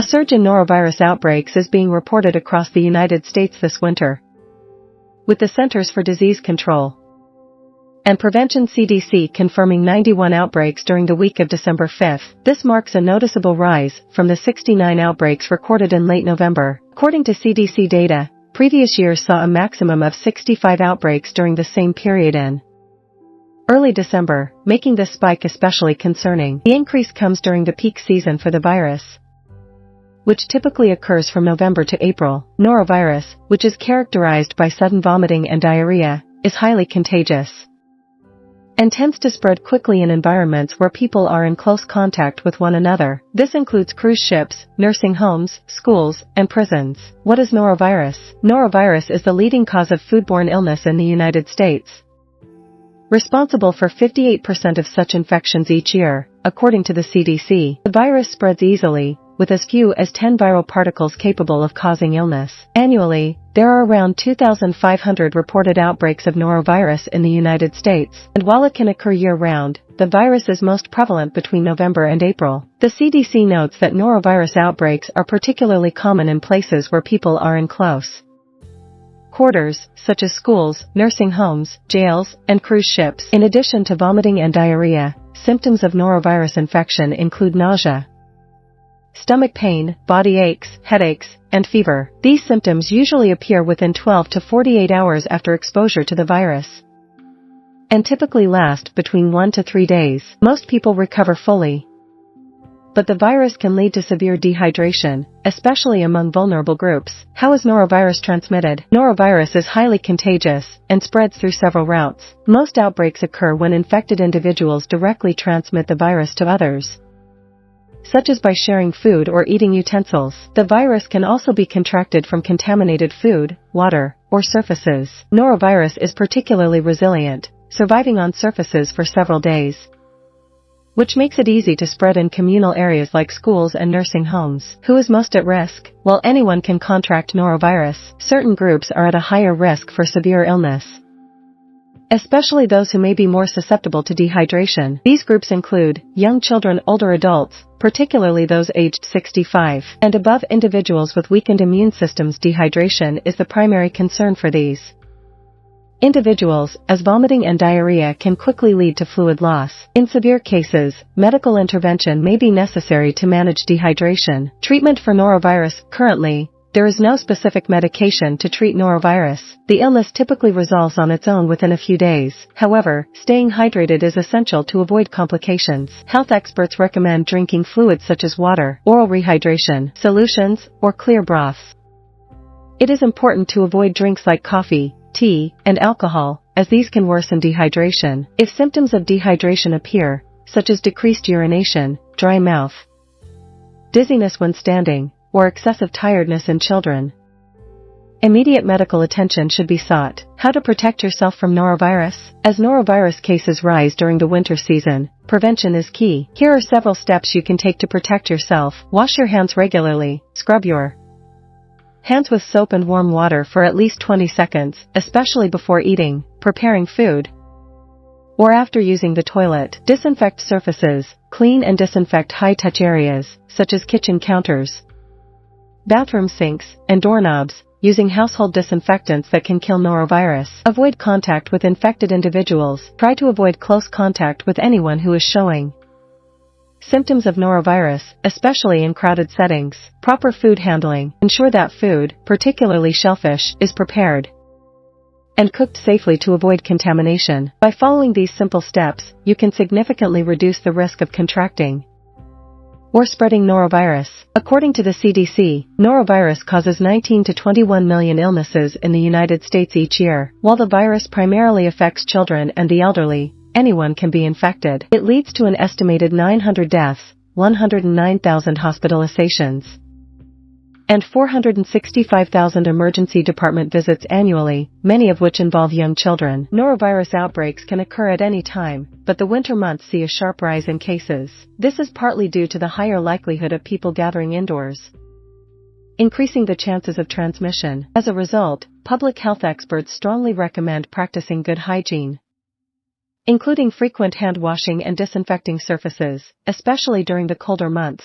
A surge in norovirus outbreaks is being reported across the United States this winter, with the Centers for Disease Control and Prevention (CDC) confirming 91 outbreaks during the week of December 5. This marks a noticeable rise from the 69 outbreaks recorded in late November. According to CDC data, previous years saw a maximum of 65 outbreaks during the same period in early December, making this spike especially concerning. The increase comes during the peak season for the virus, which typically occurs from November to April. Norovirus, which is characterized by sudden vomiting and diarrhea, is highly contagious and tends to spread quickly in environments where people are in close contact with one another. This includes cruise ships, nursing homes, schools, and prisons. What is norovirus? Norovirus is the leading cause of foodborne illness in the United States, responsible for 58% of such infections each year, according to the CDC. The virus spreads easily, with as few as 10 viral particles capable of causing illness. Annually, there are around 2,500 reported outbreaks of norovirus in the United States, and while it can occur year-round, the virus is most prevalent between November and April. The CDC notes that norovirus outbreaks are particularly common in places where people are in close quarters, such as schools, nursing homes, jails, and cruise ships. In addition to vomiting and diarrhea, symptoms of norovirus infection include nausea, stomach pain, body aches, headaches, and fever. These symptoms usually appear within 12 to 48 hours after exposure to the virus, and typically last between 1 to 3 days. Most people recover fully, but the virus can lead to severe dehydration, especially among vulnerable groups. How is norovirus transmitted? Norovirus is highly contagious and spreads through several routes. Most outbreaks occur when infected individuals directly transmit the virus to others, such as by sharing food or eating utensils. The virus can also be contracted from contaminated food, water, or surfaces. Norovirus is particularly resilient, surviving on surfaces for several days, which makes it easy to spread in communal areas like schools and nursing homes. Who is most at risk? While anyone can contract norovirus, certain groups are at a higher risk for severe illness, especially those who may be more susceptible to dehydration. These groups include young children, older adults, particularly those aged 65 and above, individuals with weakened immune systems. Dehydration is the primary concern for these individuals, as vomiting and diarrhea can quickly lead to fluid loss. In severe cases, medical intervention may be necessary to manage dehydration. Treatment for norovirus. Currently, there is no specific medication to treat norovirus. The illness typically resolves on its own within a few days. However, staying hydrated is essential to avoid complications. Health experts recommend drinking fluids such as water, oral rehydration solutions, or clear broths. It is important to avoid drinks like coffee, tea, and alcohol, as these can worsen dehydration. If symptoms of dehydration appear, such as decreased urination, dry mouth, dizziness when standing, or excessive tiredness in children, immediate medical attention should be sought. How to protect yourself from norovirus? As norovirus cases rise during the winter season, prevention is key. Here are several steps you can take to protect yourself. Wash your hands regularly. Scrub your hands with soap and warm water for at least 20 seconds, especially before eating, preparing food, or after using the toilet. Disinfect surfaces. Clean and disinfect high-touch areas, such as kitchen counters, bathroom sinks, and doorknobs, using household disinfectants that can kill norovirus. Avoid contact with infected individuals. Try to avoid close contact with anyone who is showing symptoms of norovirus, especially in crowded settings. Proper food handling. Ensure that food, particularly shellfish, is prepared and cooked safely to avoid contamination. By following these simple steps, you can significantly reduce the risk of contracting or spreading norovirus. According to the CDC, norovirus causes 19 to 21 million illnesses in the United States each year. While the virus primarily affects children and the elderly, anyone can be infected. It leads to an estimated 900 deaths, 109,000 hospitalizations, and 465,000 emergency department visits annually, many of which involve young children. Norovirus outbreaks can occur at any time, but the winter months see a sharp rise in cases. This is partly due to the higher likelihood of people gathering indoors, increasing the chances of transmission. As a result, public health experts strongly recommend practicing good hygiene, including frequent hand washing and disinfecting surfaces, especially during the colder months.